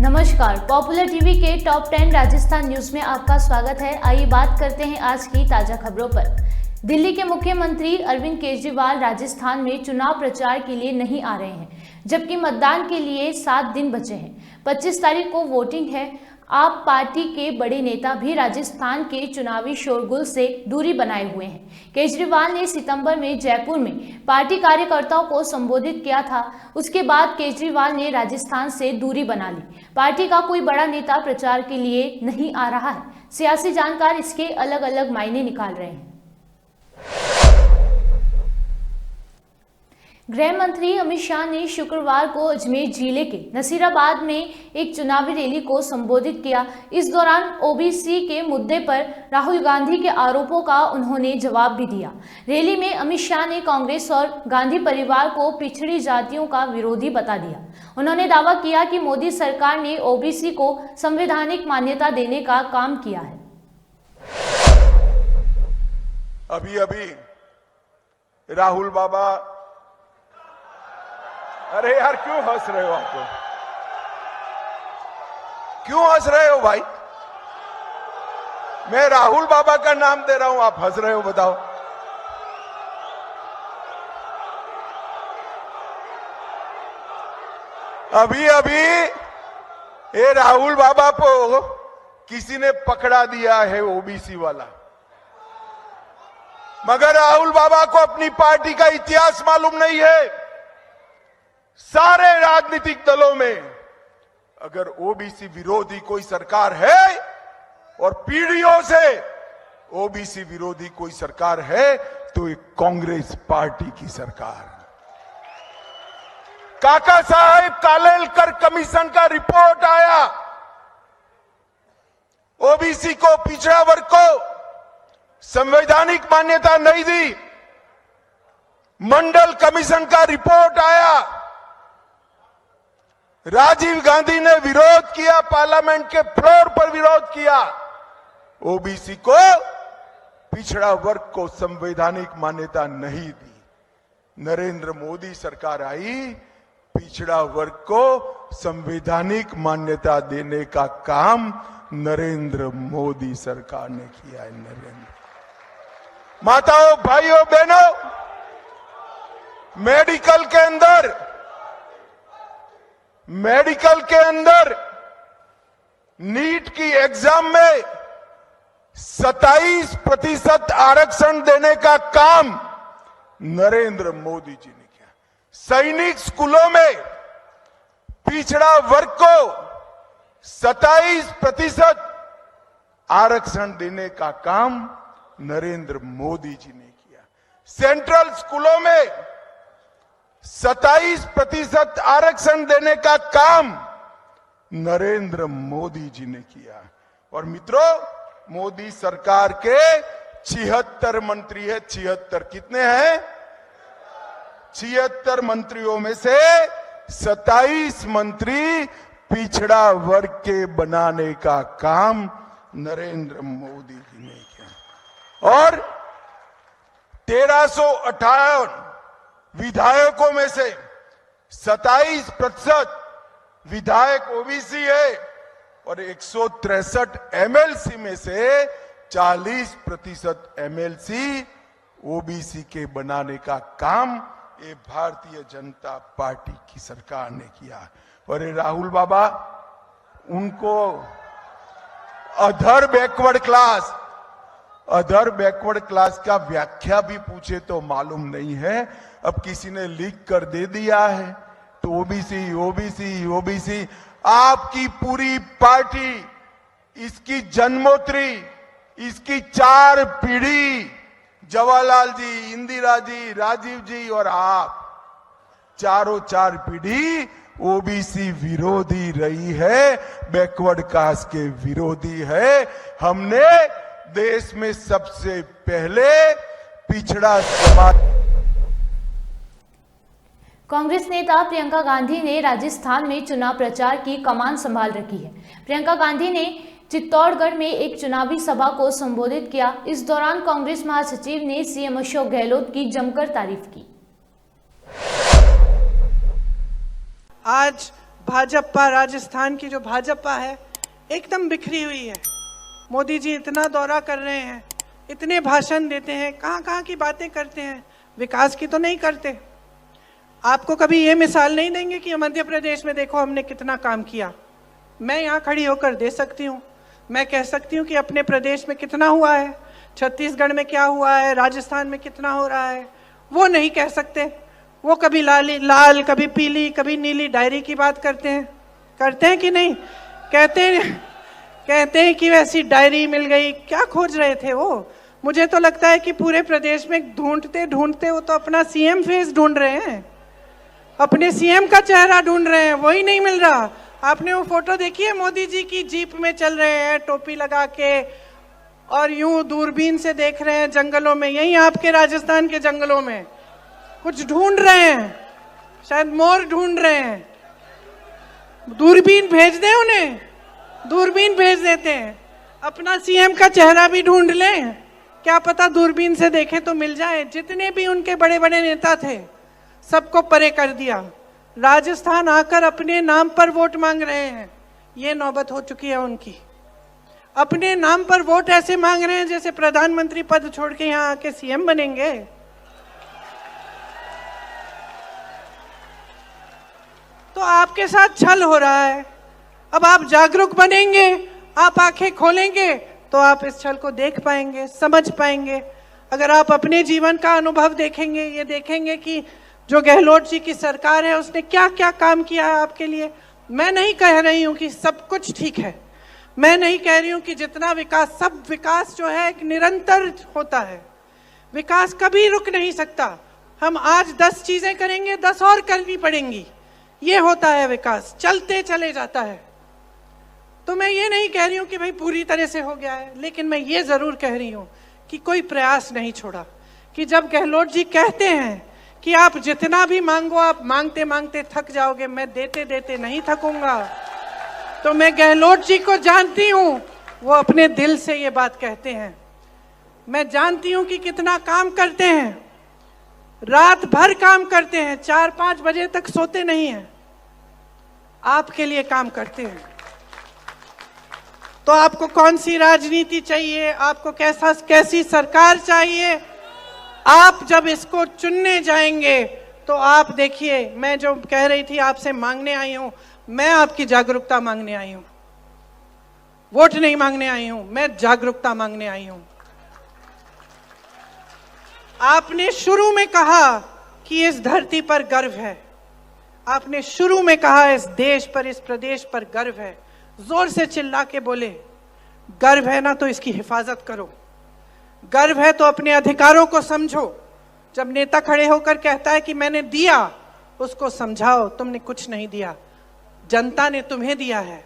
नमस्कार, popular TV के top 10 Rajasthan news में आपका स्वागत है। आइए बात करते हैं आज की ताजा खबरों पर। दिल्ली के मुख्यमंत्री अरविंद केजरीवाल राजस्थान में चुनाव प्रचार के लिए नहीं आ रहे हैं, जबकि मतदान के लिए 7 दिन बचे हैं। 25 तारीख को वोटिंग है। आप पार्टी के बड़े नेता भी राजस्थान के चुनावी शोरगुल से दूरी बनाए हुए हैं। केजरीवाल ने सितंबर में जयपुर में पार्टी कार्यकर्ताओं को संबोधित किया था। उसके बाद केजरीवाल ने राजस्थान से दूरी बना ली। पार्टी का कोई बड़ा नेता प्रचार के लिए नहीं आ रहा है। सियासी जानकार इसके अलग अलग मायने निकाल रहे हैं। गृह मंत्री अमित शाह ने शुक्रवार को अजमेर जिले के नसीराबाद में एक चुनावी रैली को संबोधित किया। इस दौरान ओबीसी के मुद्दे पर राहुल गांधी के आरोपों का उन्होंने जवाब भी दिया। रैली में अमित शाह ने कांग्रेस और गांधी परिवार को पिछड़ी जातियों का विरोधी बता दिया। उन्होंने दावा किया कि मोदी सरकार ने ओबीसी को संवैधानिक मान्यता देने का काम किया है। अभी राहुल बाबा, अरे यार क्यों हंस रहे हो आप लोग? क्यों हंस रहे हो भाई? मैं राहुल बाबा का नाम दे रहा हूं, आप हंस रहे हो, बताओ। अभी ये राहुल बाबा को किसी ने पकड़ा दिया है, ओबीसी वाला। मगर राहुल बाबा को अपनी पार्टी का इतिहास मालूम नहीं है। सारे राजनीतिक दलों में अगर ओबीसी विरोधी कोई सरकार है और पीढ़ियों से ओबीसी विरोधी कोई सरकार है तो ये कांग्रेस पार्टी की सरकार। काका साहेब कालेलकर कमीशन का रिपोर्ट आया, ओबीसी को, पिछड़ा वर्ग को संवैधानिक मान्यता नहीं दी। मंडल कमीशन का रिपोर्ट आया, राजीव गांधी ने विरोध किया, पार्लियामेंट के फ्लोर पर विरोध किया। ओबीसी को, पिछड़ा वर्ग को संवैधानिक मान्यता नहीं दी। नरेंद्र मोदी सरकार आई, पिछड़ा वर्ग को संवैधानिक मान्यता देने का काम नरेंद्र मोदी सरकार ने किया है। नरेंद्र, माताओं, भाइयों, बहनों, मेडिकल के अंदर नीट की एग्जाम में 27% आरक्षण देने का काम नरेंद्र मोदी जी ने किया। सैनिक स्कूलों में पिछड़ा वर्ग को 27% आरक्षण देने का काम नरेंद्र मोदी जी ने किया। सेंट्रल स्कूलों में 27% आरक्षण देने का काम नरेंद्र मोदी जी ने किया। और मित्रों, मोदी सरकार के 76 मंत्री है। 76 कितने हैं? 76 मंत्रियों में से 27 मंत्री पिछड़ा वर्ग के बनाने का काम नरेंद्र मोदी जी ने किया। और 1358 विधायकों में से 27% विधायक ओबीसी है और 163 एमएलसी में से 40% एमएलसी ओबीसी के बनाने का काम ये भारतीय जनता पार्टी की सरकार ने किया। और ये राहुल बाबा, उनको अदर बैकवर्ड क्लास का व्याख्या भी पूछे तो मालूम नहीं है। अब किसी ने लिख कर दे दिया है तो ओबीसी। आपकी पूरी पार्टी, इसकी जन्मोत्तरी, इसकी 4 पीढ़ी, जवाहरलाल जी, इंदिरा जी, राजीव जी और आप, चारों 4 पीढ़ी ओबीसी विरोधी रही है, बैकवर्ड कास्ट के विरोधी है। हमने देश में सबसे पहले पिछड़ा समाज। कांग्रेस नेता प्रियंका गांधी ने राजस्थान में चुनाव प्रचार की कमान संभाल रखी है। प्रियंका गांधी ने चित्तौड़गढ़ में एक चुनावी सभा को संबोधित किया। इस दौरान कांग्रेस महासचिव ने सीएम अशोक गहलोत की जमकर तारीफ की। आज भाजपा, राजस्थान की जो भाजपा है एकदम बिखरी हुई है। मोदी जी इतना दौरा कर रहे हैं, इतने भाषण देते हैं, कहाँ की बातें करते हैं, विकास की तो नहीं करते। आपको कभी ये मिसाल नहीं देंगे कि मध्य प्रदेश में देखो हमने कितना काम किया। मैं यहाँ खड़ी होकर दे सकती हूँ, मैं कह सकती हूँ कि अपने प्रदेश में कितना हुआ है, छत्तीसगढ़ में क्या हुआ है, राजस्थान में कितना हो रहा है, वो नहीं कह सकते। वो कभी लाल, कभी पीली, कभी नीली डायरी की बात करते हैं कि नहीं? कहते हैं कि वैसी डायरी मिल गई। क्या खोज रहे थे वो? मुझे तो लगता है कि पूरे प्रदेश में ढूंढते ढूंढते वो तो अपना सीएम फेस ढूंढ रहे हैं, अपने सीएम का चेहरा ढूंढ रहे हैं, वही नहीं मिल रहा। आपने वो फोटो देखी है मोदी जी की? जीप में चल रहे हैं टोपी लगा के और यूं दूरबीन से देख रहे हैं जंगलों में, यही आपके राजस्थान के जंगलों में कुछ ढूंढ रहे हैं, शायद मोर ढूंढ रहे हैं। दूरबीन भेज दें उन्हें, दूरबीन भेज देते हैं, अपना सीएम का चेहरा भी ढूंढ लें, क्या पता दूरबीन से देखें तो मिल जाए। जितने भी उनके बड़े बड़े नेता थे सबको परे कर दिया, राजस्थान आकर अपने नाम पर वोट मांग रहे हैं। ये नौबत हो चुकी है उनकी, अपने नाम पर वोट ऐसे मांग रहे हैं जैसे प्रधानमंत्री पद छोड़ के यहाँ आके सीएम बनेंगे। तो आपके साथ छल हो रहा है। अब आप जागरूक बनेंगे, आप आंखें खोलेंगे तो आप इस छल को देख पाएंगे, समझ पाएंगे। अगर आप अपने जीवन का अनुभव देखेंगे, ये देखेंगे कि जो गहलोत जी की सरकार है उसने क्या क्या काम किया है आपके लिए। मैं नहीं कह रही हूं कि सब कुछ ठीक है, मैं नहीं कह रही हूं कि जितना विकास, सब विकास जो है एक निरंतर होता है, विकास कभी रुक नहीं सकता। हम आज 10 चीजें करेंगे, 10 और करनी पड़ेंगी, ये होता है विकास, चलते चले जाता है। तो मैं ये नहीं कह रही हूं कि भाई पूरी तरह से हो गया है, लेकिन मैं ये जरूर कह रही हूं कि कोई प्रयास नहीं छोड़ा। कि जब गहलोत जी कहते हैं कि आप जितना भी मांगो, आप मांगते मांगते थक जाओगे, मैं देते देते नहीं थकूंगा, तो मैं गहलोत जी को जानती हूं, वो अपने दिल से ये बात कहते हैं। मैं जानती हूं कि कितना काम करते हैं, रात भर काम करते हैं, 4-5 बजे तक सोते नहीं हैं, आपके लिए काम करते हैं। तो आपको कौन सी राजनीति चाहिए, आपको कैसी सरकार चाहिए, आप जब इसको चुनने जाएंगे तो आप देखिए, मैं जो कह रही थी आपसे मांगने आई हूं, मैं आपकी जागरूकता मांगने आई हूं, वोट नहीं मांगने आई हूं, मैं जागरूकता मांगने आई हूं। आपने शुरू में कहा कि इस धरती पर गर्व है, आपने शुरू में कहा इस देश पर, इस प्रदेश पर गर्व है, जोर से चिल्ला के बोले गर्व है ना तो इसकी हिफाजत करो, गर्व है तो अपने अधिकारों को समझो। जब नेता खड़े होकर कहता है कि मैंने दिया, उसको समझाओ तुमने कुछ नहीं दिया, जनता ने तुम्हें दिया है,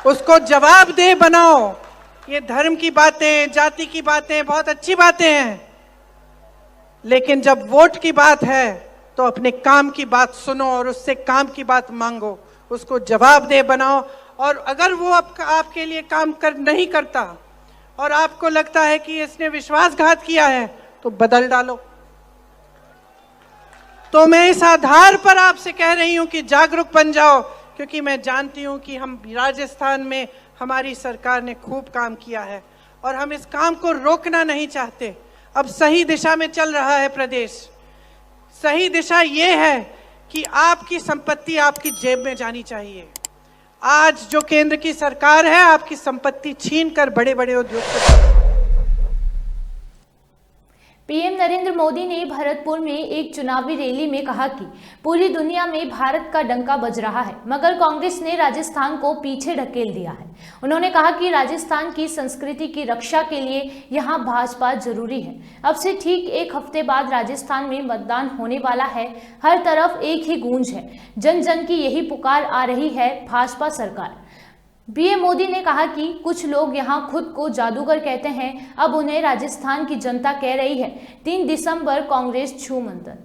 उसको जवाबदेह बनाओ। ये धर्म की बातें, जाति की बातें बहुत अच्छी बातें हैं, लेकिन जब वोट की बात है तो अपने काम की बात सुनो और उससे काम की बात मांगो, उसको जवाबदेह बनाओ। और अगर वो आपके लिए काम नहीं करता और आपको लगता है कि इसने विश्वासघात किया है, तो बदल डालो। तो मैं इस आधार पर आपसे कह रही हूं कि जागरूक बन जाओ, क्योंकि मैं जानती हूं कि हम राजस्थान में हमारी सरकार ने खूब काम किया है और हम इस काम को रोकना नहीं चाहते। अब सही दिशा में चल रहा है प्रदेश। सही दिशा ये है कि आपकी संपत्ति आपकी जेब में जानी चाहिए। आज जो केंद्र की सरकार है आपकी संपत्ति छीनकर बड़े बड़े उद्योगपति। पीएम नरेंद्र मोदी ने भरतपुर में एक चुनावी रैली में कहा कि पूरी दुनिया में भारत का डंका बज रहा है, मगर कांग्रेस ने राजस्थान को पीछे ढकेल दिया है। उन्होंने कहा कि राजस्थान की संस्कृति की रक्षा के लिए यहां भाजपा जरूरी है। अब से ठीक एक हफ्ते बाद राजस्थान में मतदान होने वाला है। हर तरफ एक ही गूंज है, जन जन की यही पुकार आ रही है, भाजपा सरकार। पीएम मोदी ने कहा कि कुछ लोग यहां खुद को जादूगर कहते हैं, अब उन्हें राजस्थान की जनता कह रही है 3 दिसंबर कांग्रेस छू मंतर।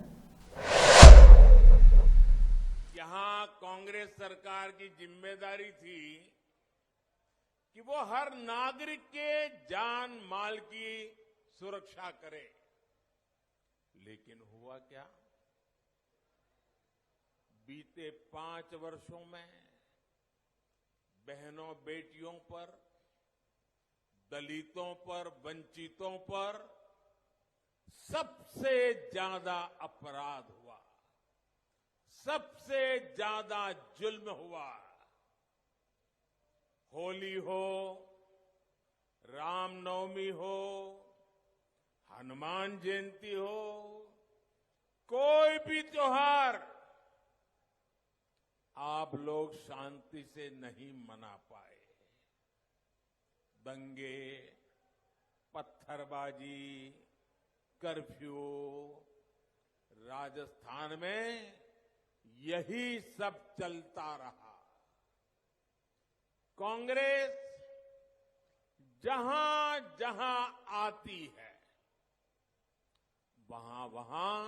यहां कांग्रेस सरकार की जिम्मेदारी थी कि वो हर नागरिक के जान माल की सुरक्षा करे, लेकिन हुआ क्या? बीते 5 वर्षों में बहनों बेटियों पर, दलितों पर, वंचितों पर सबसे ज्यादा अपराध हुआ, सबसे ज्यादा जुल्म हुआ। होली हो, रामनवमी हो, हनुमान जयंती हो, कोई भी त्योहार आप लोग शांति से नहीं मना पाए। दंगे, पत्थरबाजी, कर्फ्यू, राजस्थान में यही सब चलता रहा। कांग्रेस जहां जहां आती है वहां वहां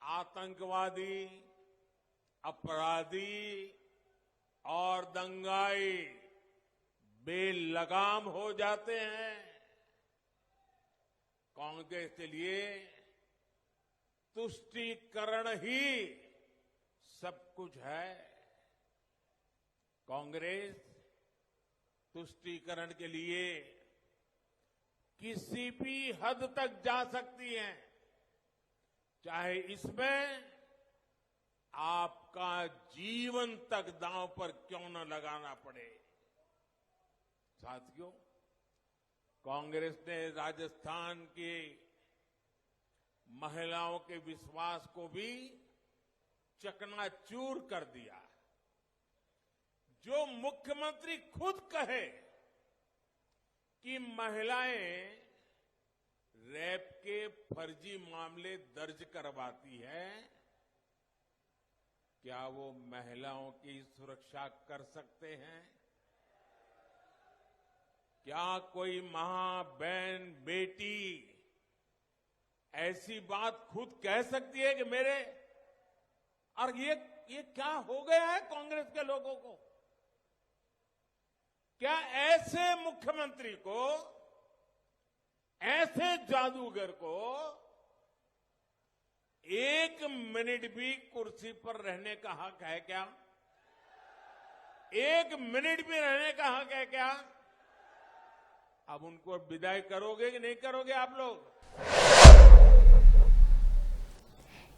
आतंकवादी, अपराधी और दंगाई बेलगाम हो जाते हैं। कांग्रेस के लिए तुष्टीकरण ही सब कुछ है। कांग्रेस तुष्टीकरण के लिए किसी भी हद तक जा सकती है, चाहे इसमें आपका जीवन तक दांव पर क्यों न लगाना पड़े। साथियों, कांग्रेस ने राजस्थान की महिलाओं के विश्वास को भी चकनाचूर कर दिया। जो मुख्यमंत्री खुद कहे कि महिलाएं रेप के फर्जी मामले दर्ज करवाती है, क्या वो महिलाओं की सुरक्षा कर सकते हैं? क्या कोई मां, बहन, बेटी ऐसी बात खुद कह सकती है कि मेरे, और ये क्या हो गया है कांग्रेस के लोगों को? क्या ऐसे मुख्यमंत्री को, ऐसे जादूगर को 1 मिनट भी कुर्सी पर रहने का हक है क्या? 1 मिनट भी रहने का हक है क्या? अब उनको विदाई करोगे कि नहीं करोगे आप लोग?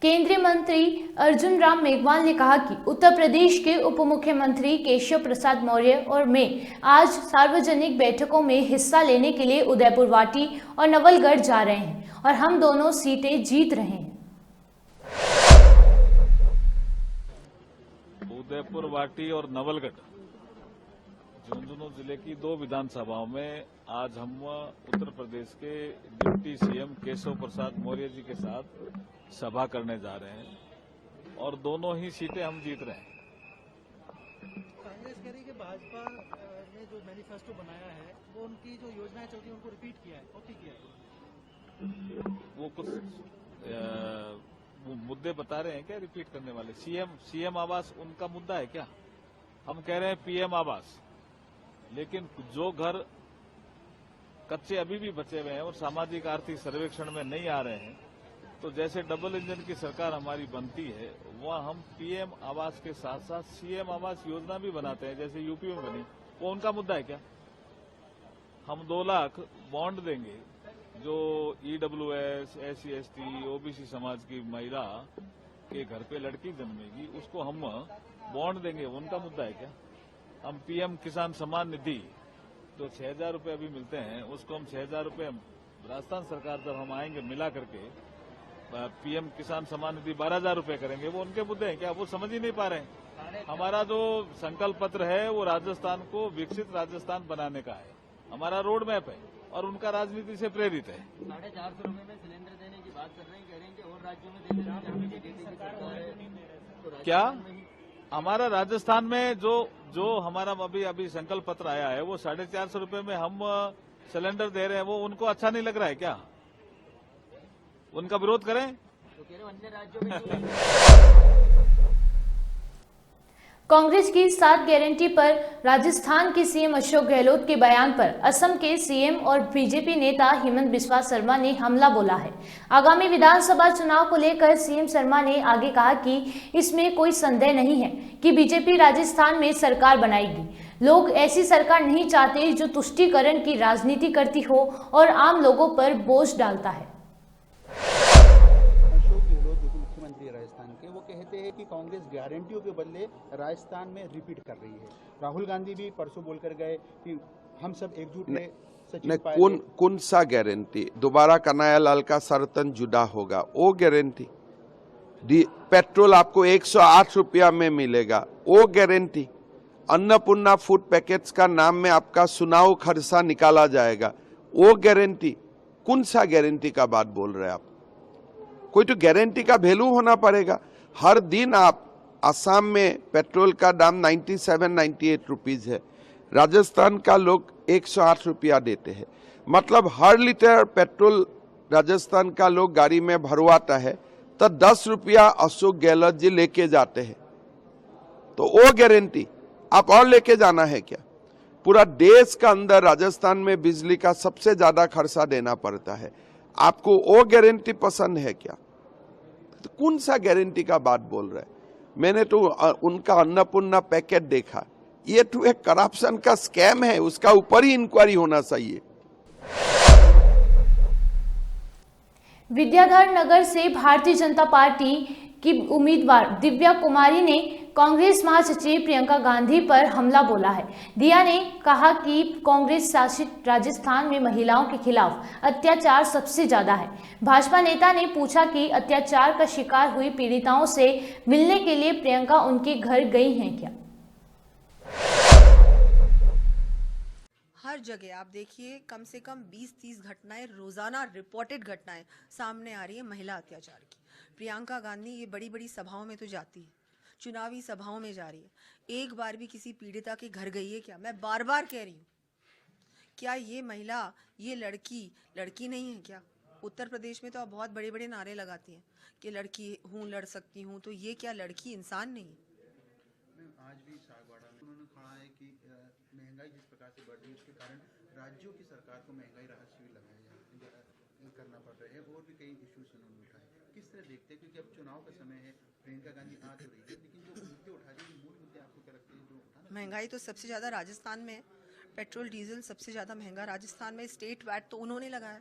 केंद्रीय मंत्री अर्जुन राम मेघवाल ने कहा कि उत्तर प्रदेश के उप मुख्यमंत्री केशव प्रसाद मौर्य और मैं आज सार्वजनिक बैठकों में हिस्सा लेने के लिए उदयपुर वाटी और नवलगढ़ जा रहे हैं और हम दोनों सीटें जीत रहे हैं। उदयपुर वाटी और नवलगढ़ झुंझुनू जिले की 2 विधानसभाओं में आज हम उत्तर प्रदेश के डिप्टी सीएम केशव प्रसाद मौर्य जी के साथ सभा करने जा रहे हैं और दोनों ही सीटें हम जीत रहे हैं। कांग्रेस कह रही है कि भाजपा ने जो मैनिफेस्टो बनाया है वो उनकी जो योजनाएं चलती है उनको रिपीट किया है, कॉपी किया है। वो कुछ मुद्दे बता रहे हैं क्या रिपीट करने वाले? सीएम आवास उनका मुद्दा है क्या? हम कह रहे हैं पीएम आवास, लेकिन जो घर कच्चे अभी भी बचे हुए हैं और सामाजिक आर्थिक सर्वेक्षण में नहीं आ रहे हैं, तो जैसे डबल इंजन की सरकार हमारी बनती है वहाँ हम पीएम आवास के साथ साथ सीएम आवास योजना भी बनाते हैं, जैसे यूपी में बनी। वो उनका मुद्दा है क्या? हम 2 लाख बॉन्ड देंगे जो ईडब्ल्यूएस, SC, ST, OBC समाज की महिला के घर पे लड़की जन्मेगी उसको हम बॉन्ड देंगे, उनका मुद्दा है क्या? हम पीएम किसान सम्मान निधि जो 6,000 रुपये अभी मिलते हैं उसको हम 6,000 रुपये राजस्थान सरकार जब हम आएंगे मिला करके पीएम किसान सम्मान निधि 12,000 रुपये करेंगे। वो उनके मुद्दे हैं क्या? वो समझ ही नहीं पा रहे हैं। हमारा जो संकल्प पत्र है वो राजस्थान को विकसित राजस्थान बनाने का है, हमारा रोड मैप है और उनका राजनीति से प्रेरित है। 450 रुपये में सिलेंडर देने की बात कर रहे हैं, कह रहे हैं कि और राज्यों में देने की क्या हमारा राजस्थान में जो हमारा अभी संकल्प पत्र आया है वो 450 रुपये में हम सिलेंडर दे रहे हैं, वो उनको अच्छा नहीं लग रहा है क्या? उनका विरोध करें? तो कह रहे अन्य राज्यों में कांग्रेस की 7 गारंटी पर राजस्थान के सीएम अशोक गहलोत के बयान पर असम के सीएम और बीजेपी नेता हेमंत बिस्वा शर्मा ने हमला बोला है। आगामी विधानसभा चुनाव को लेकर सीएम शर्मा ने आगे कहा कि इसमें कोई संदेह नहीं है कि बीजेपी राजस्थान में सरकार बनाएगी। लोग ऐसी सरकार नहीं चाहते जो तुष्टीकरण की राजनीति करती हो और आम लोगों पर बोझ डालता है। अशोक गहलोत जो मुख्यमंत्री राजस्थान के, वो कहते हैं कि कांग्रेस गारंटियों के बदले राजस्थान में रिपीट कर रही है। राहुल गांधी भी परसों बोलकर गए कि हम सब एकजुट हैं। सचिन पायलट कौन सा गारंटी? दोबारा कन्हैयालाल का सर्तन जुड़ा होगा, वो गारंटी। पेट्रोल आपको 108 रुपया में मिलेगा, वो गारंटी। अन्नपूर्णा फूड पैकेट्स का नाम में आपका सुनाव खर्चा निकाला जाएगा, वो गारंटी। कौन सा गारंटी का बात बोल रहे हैं आप? कोई तो गारंटी का वैल्यू होना पड़ेगा। हर दिन आप असम में पेट्रोल का दाम 97-98 रुपीज है, राजस्थान का लोग 108 रुपया देते हैं। मतलब हर लीटर पेट्रोल राजस्थान का लोग गाड़ी में भरवाता है तो 10 रुपया अशोक गहलोत जी लेके जाते हैं। तो वो गारंटी आप और लेके जाना है क्या? पूरा देश का अंदर राजस्थान में बिजली का सबसे ज्यादा खर्चा देना पड़ता है, आपको वो गारंटी पसंद है क्या? तो कौन सा गारंटी का बात बोल रहे हैं? मैंने तो उनका अन्नपूर्णा पैकेट देखा, ये तो एक करप्शन का स्कैम है, उसका ऊपर ही इंक्वायरी होना चाहिए। विद्याधर नगर से भारतीय जनता पार्टी की उम्मीदवार दिव्या कुमारी ने कांग्रेस महासचिव प्रियंका गांधी पर हमला बोला है। दिया ने कहा कि कांग्रेस शासित राजस्थान में महिलाओं के खिलाफ अत्याचार सबसे ज्यादा है। भाजपा नेता ने पूछा कि अत्याचार का शिकार हुई पीड़िताओं से मिलने के लिए प्रियंका उनके घर गई हैं क्या? हर जगह आप देखिए कम से कम 20-30 घटनाएं रोजाना रिपोर्टेड घटनाएं सामने आ रही है महिला अत्याचार की। प्रियंका गांधी ये बड़ी बड़ी सभाओं में तो जाती है, चुनावी सभाओं में जा रही है, एक बार भी किसी पीड़िता के घर गई है क्या? मैं बार बार कह रही हूँ, क्या ये महिला, ये लड़की नहीं है क्या? उत्तर प्रदेश में तो आप बहुत बड़े बड़े नारे लगाती हैं कि लड़की हूँ, लड़ सकती हूँ, तो ये क्या लड़की इंसान नहीं है? आज भी सागवाड़ा में उन्होंने कहा है कि महंगाई जिस प्रकार से बढ़ रही है उसके कारण राज्यों की सरकार को महंगाई राहत शिविर करना पड़ रहा है, और भी कई इश्यूज उन्होंने उठाए। किस तरह देखते हैं, क्योंकि अब चुनाव का समय है, प्रियंका गांधी आ तो रही है, लेकिन जो मुद्दे उठा रही है, मूल मुद्दे आपको क्या लगते हैं? जो महंगाई तो सबसे ज्यादा राजस्थान में है, पेट्रोल डीजल सबसे ज्यादा महंगा राजस्थान में, स्टेट वैट तो उन्होंने लगाया।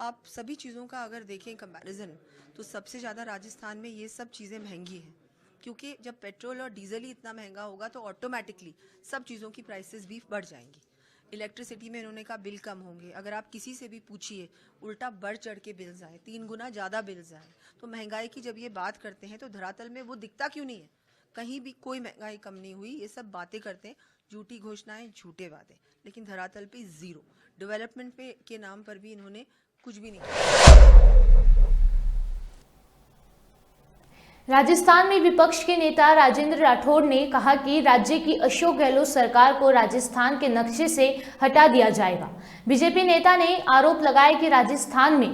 आप सभी चीज़ों का अगर देखें कंपैरिजन, तो सबसे ज़्यादा राजस्थान में ये सब चीज़ें महंगी हैं, क्योंकि जब पेट्रोल और डीजल ही इतना महंगा होगा तो ऑटोमेटिकली सब चीज़ों की प्राइसेस भी बढ़ जाएंगी। इलेक्ट्रिसिटी में इन्होंने कहा बिल कम होंगे, अगर आप किसी से भी पूछिए उल्टा बढ़ चढ़ के बिल्स आए, 3 गुना ज़्यादा बिल्स आए। तो महंगाई की जब ये बात करते हैं तो धरातल में वो दिखता क्यों नहीं है? कहीं भी कोई महंगाई कम नहीं हुई, ये सब बातें करते हैं, झूठी घोषणाएं, झूठे वादे, लेकिन धरातल पे जीरो। डेवलपमेंट पे के नाम पर भी इन्होंने कुछ भी नहीं किया। राजस्थान में विपक्ष के नेता राजेंद्र राठौड़ ने कहा कि राज्य की अशोक गहलोत सरकार को राजस्थान के नक्शे से हटा दिया जाएगा। बीजेपी नेता ने आरोप लगाया कि राजस्थान में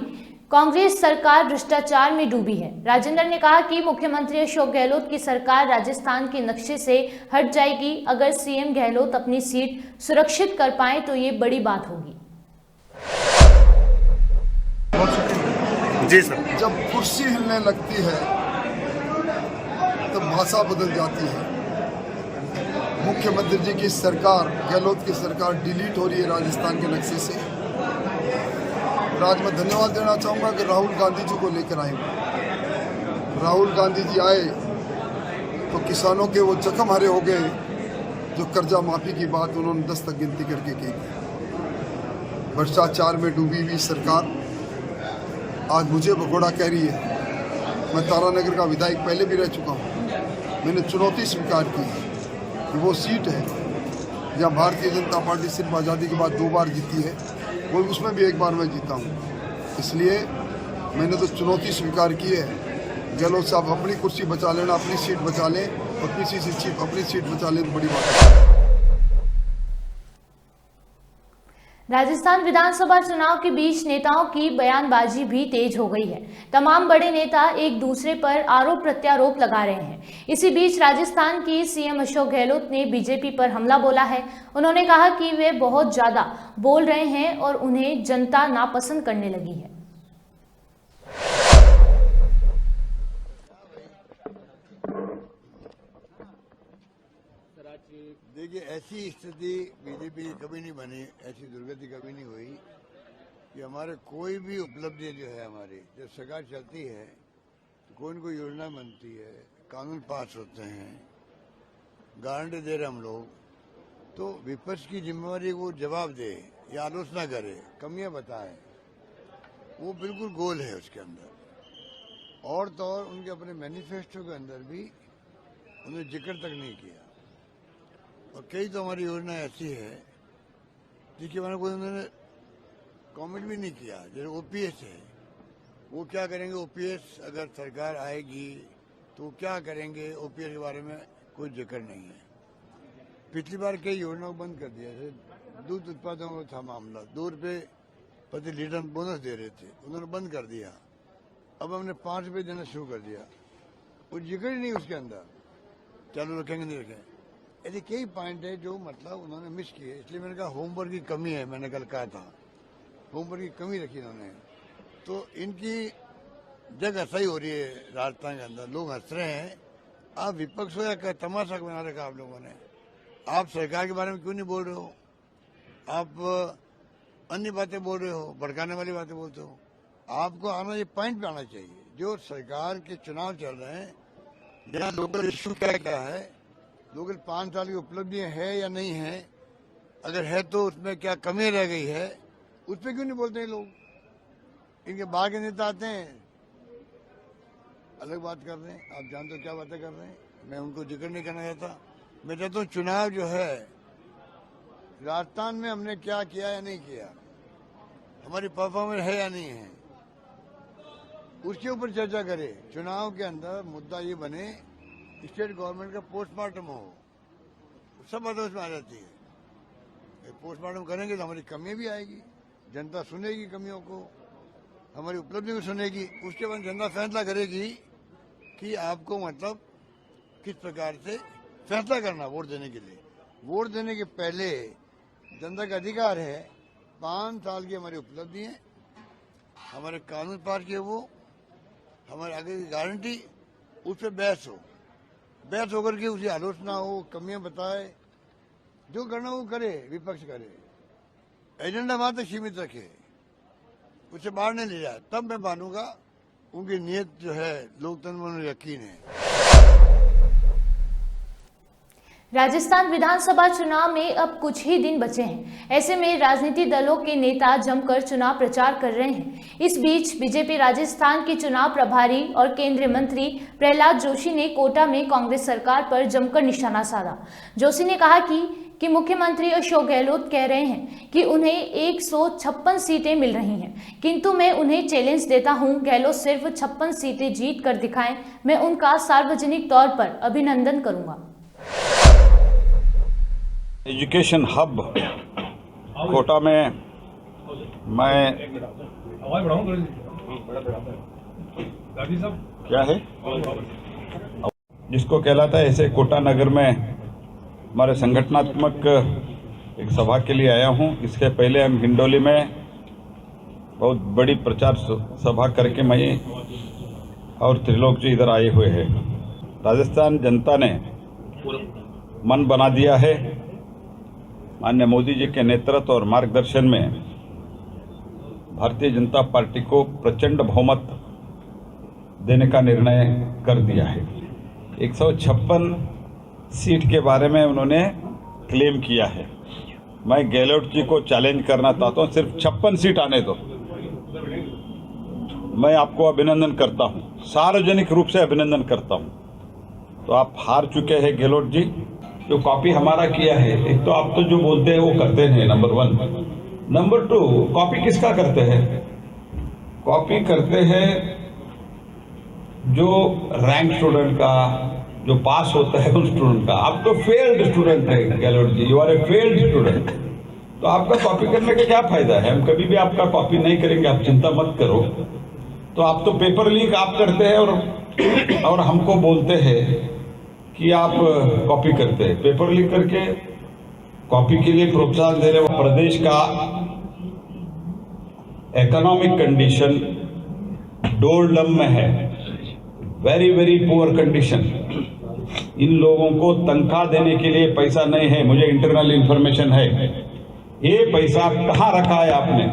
कांग्रेस सरकार भ्रष्टाचार में डूबी है। राजेंद्र ने कहा कि मुख्यमंत्री अशोक गहलोत की सरकार राजस्थान के नक्शे से हट जाएगी। अगर सीएम गहलोत अपनी सीट सुरक्षित कर पाए तो ये बड़ी बात होगी। जी सर। जब कुर्सी हिलने लगती है तो भाषा बदल जाती है। मुख्यमंत्री जी की सरकार, गहलोत की सरकार डिलीट हो रही है राजस्थान के नक्शे से। आज मैं धन्यवाद देना चाहूँगा कि राहुल गांधी जी को लेकर आए। राहुल गांधी जी आए तो किसानों के वो जख्म हरे हो गए, जो कर्जा माफी की बात उन्होंने 10 तक गिनती करके की। भ्रष्टाचार में डूबी हुई सरकार आज मुझे भगोड़ा कह रही है। मैं तारानगर का विधायक पहले भी रह चुका हूँ। मैंने चुनौती स्वीकार की कि वो सीट है जहाँ भारतीय जनता पार्टी सिर्फ आज़ादी के बाद 2 बार जीती है, वो उसमें भी 1 बार मैं जीता हूँ। इसलिए मैंने तो चुनौती स्वीकार की है। गहलोत साहब अपनी कुर्सी बचा लेना, अपनी सीट बचा लें, अपनी सीट बचा लें तो बड़ी बात है। राजस्थान विधानसभा चुनाव के बीच नेताओं की बयानबाजी भी तेज हो गई है। तमाम बड़े नेता एक दूसरे पर आरोप प्रत्यारोप लगा रहे हैं। इसी बीच राजस्थान की सीएम अशोक गहलोत ने बीजेपी पर हमला बोला है। उन्होंने कहा कि वे बहुत ज्यादा बोल रहे हैं और उन्हें जनता नापसंद करने लगी है। देखिए, ऐसी स्थिति बीजेपी की कभी नहीं बनी, ऐसी दुर्गति कभी नहीं हुई कि हमारे कोई भी उपलब्धि जो है हमारी, जब सरकार चलती है तो कोई न कोई योजना बनती है, कानून पास होते हैं, गारंटी दे रहे हम लोग, तो विपक्ष की जिम्मेवारी वो जवाब दे या आलोचना करे, कमियां बताए, वो बिल्कुल गोल है उसके अंदर। और तो और उनके अपने मैनिफेस्टो के अंदर भी उन्होंने जिक्र तक नहीं किया। और कई तो हमारी योजना ऐसी है जिसके बारे में कोई उन्होंने कमेंट भी नहीं किया। जैसे ओपीएस है, वो क्या करेंगे, ओपीएस अगर सरकार आएगी तो क्या करेंगे, ओपीएस के बारे में कोई जिक्र नहीं है। पिछली बार कई योजनाओं को बंद कर दिया, जैसे दूध उत्पादन का था मामला, 2 रुपये प्रति लीटर बोनस दे रहे थे, उन्होंने बंद कर दिया। अब हमने 5 रुपये देना शुरू कर दिया, वो जिक्र ही नहीं उसके अंदर। चलो रखेंगे नहीं रखें, ऐसे कई पॉइंट है जो मतलब उन्होंने मिस किए। इसलिए मैंने कहा होमवर्क की कमी है, मैंने कल कहा था होमवर्क की कमी रखी इन्होंने। तो इनकी जगह सही हो रही है राजस्थान के अंदर, लोग हंस रहे हैं। आप विपक्ष हो या तमाशा बना रखा आप लोगों ने। आप सरकार के बारे में क्यों नहीं बोल रहे हो, आप अन्य बातें बोल रहे हो, भड़काने वाली बातें बोलते हो। आपको आना, ये पॉइंट पे आना चाहिए। जो सरकार के चुनाव चल रहे हैं, यहाँ लोकल इश्यू क्या है, लोकल 5 साल की उपलब्धियां है या नहीं है, अगर है तो उसमें क्या कमी रह गई है, उस पर क्यों नहीं बोलते हैं लोग। इनके बाहर के नेता आते हैं, अलग बात कर रहे हैं, आप जानते हो क्या बातें कर रहे हैं, मैं उनको जिक्र नहीं करना चाहता। मैं चाहता हूँ चुनाव जो है राजस्थान में हमने क्या किया या नहीं किया, हमारी परफॉर्मेंस है या नहीं है, उसके ऊपर चर्चा करें। चुनाव के अंदर मुद्दा ये बने स्टेट गवर्नमेंट का पोस्टमार्टम हो, सब बातें उसमें आ जाती है। पोस्टमार्टम करेंगे तो हमारी कमियां भी आएगी, जनता सुनेगी कमियों को, हमारी उपलब्धियों को सुनेगी। उसके बाद जनता फैसला करेगी कि आपको मतलब किस प्रकार से फैसला करना वोट देने के लिए। वोट देने के पहले जनता का अधिकार है, 5 साल की हमारी उपलब्धि है, हमारे कानून पास किए, वो हमारे आगे की गारंटी, उस पर बहस होकर के उसे आलोचना हो, कमियां बताए, जो करना वो करे, विपक्ष करे, एजेंडा वहां तक सीमित रखे, उसे बाहर नहीं ले जाए। तब मैं मानूंगा उनकी नीयत जो है लोकतंत्र में यकीन है। राजस्थान विधानसभा चुनाव में अब कुछ ही दिन बचे हैं। ऐसे में राजनीतिक दलों के नेता जमकर चुनाव प्रचार कर रहे हैं। इस बीच बीजेपी राजस्थान के चुनाव प्रभारी और केंद्रीय मंत्री प्रहलाद जोशी ने कोटा में कांग्रेस सरकार पर जमकर निशाना साधा। जोशी ने कहा कि मुख्यमंत्री अशोक गहलोत कह रहे हैं कि उन्हें 156 सीटें मिल रही हैं, किंतु मैं उन्हें चैलेंज देता हूं, गहलोत सिर्फ 56 सीटें जीत कर दिखाएं, मैं उनका सार्वजनिक तौर पर अभिनंदन करूंगा। एजुकेशन हब कोटा में मैं क्या है जिसको कहलाता है, ऐसे कोटा नगर में हमारे संगठनात्मक एक सभा के लिए आया हूं। इसके पहले हम हिंडोली में बहुत बड़ी प्रचार सभा करके मैं और त्रिलोक जी इधर आए हुए हैं। राजस्थान जनता ने मन बना दिया है, माननीय मोदी जी के नेतृत्व और मार्गदर्शन में भारतीय जनता पार्टी को प्रचंड बहुमत देने का निर्णय कर दिया है। 156 सीट के बारे में उन्होंने क्लेम किया है। मैं गहलोत जी को चैलेंज करना चाहता हूं, सिर्फ 56 सीट आने दो। मैं आपको अभिनंदन करता हूं, सार्वजनिक रूप से अभिनंदन करता हूं। तो आप हार चुके हैं गहलोत जी। जो कॉपी हमारा किया है, एक तो आप तो जो बोलते हैं वो करते हैं, नंबर 1। नंबर 2, कॉपी किसका करते हैं? कॉपी करते हैं जो रैंक स्टूडेंट का, जो पास होता है उन स्टूडेंट का। आप तो फेल्ड स्टूडेंट है Gehlot ji, you are a failed student. तो आपका कॉपी करने का क्या फायदा है? हम कभी भी आपका कॉपी नहीं करेंगे, आप चिंता मत करो। तो आप तो पेपर लीक आप करते हैं और हमको बोलते हैं कि आप कॉपी करते हैं। पेपर लीक करके कॉपी के लिए प्रोत्साहन दे रहे हो। प्रदेश का इकोनॉमिक कंडीशन डोरडम में है, वेरी वेरी पुअर कंडीशन। इन लोगों को तनख्वाह देने के लिए पैसा नहीं है, मुझे इंटरनल इंफॉर्मेशन है। ये पैसा कहाँ रखा है आपने?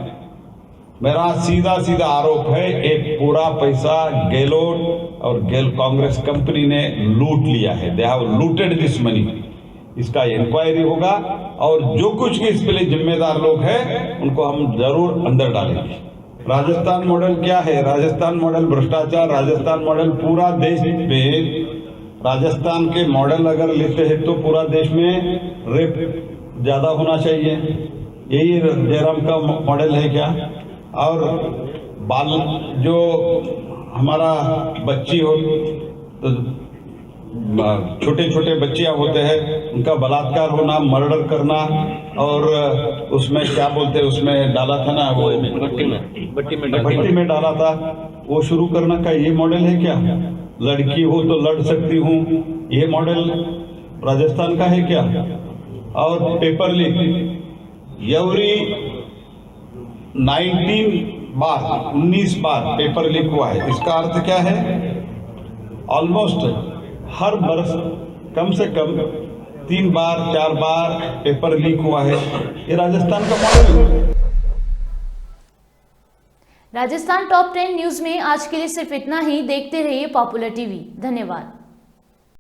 मेरा सीधा सीधा आरोप है, एक पूरा पैसा गहलोत और कांग्रेस कंपनी ने लूट लिया है। They have looted this money. इसका इंक्वायरी होगा और जो कुछ भी इस पे जिम्मेदार लोग हैं उनको हम जरूर अंदर डालेंगे। राजस्थान मॉडल क्या है? राजस्थान मॉडल भ्रष्टाचार, राजस्थान मॉडल पूरा देश में, राजस्थान के मॉडल अगर लेते हैं तो पूरा देश में रेप ज्यादा होना चाहिए। यही जयराम का मॉडल है क्या? और बाल जो हमारा बच्ची हो तो छोटे छोटे बच्चियां होते हैं उनका बलात्कार होना, मर्डर करना, और उसमें क्या बोलते हैं, उसमें डाला था ना वो भट्टी में डाला था, वो शुरू करना का ये मॉडल है क्या? लड़की हो तो लड़ सकती हूँ, ये मॉडल राजस्थान का है क्या? और पेपर लीक एवरी 19 बार पेपर लीक हुआ है। इसका अर्थ क्या है? ऑलमोस्ट हर वर्ष कम से कम 3 बार 4 बार पेपर लीक हुआ है। ये राजस्थान का मॉडल है। राजस्थान टॉप 10 न्यूज में आज के लिए सिर्फ इतना ही। देखते रहिए पॉपुलर टीवी। धन्यवाद।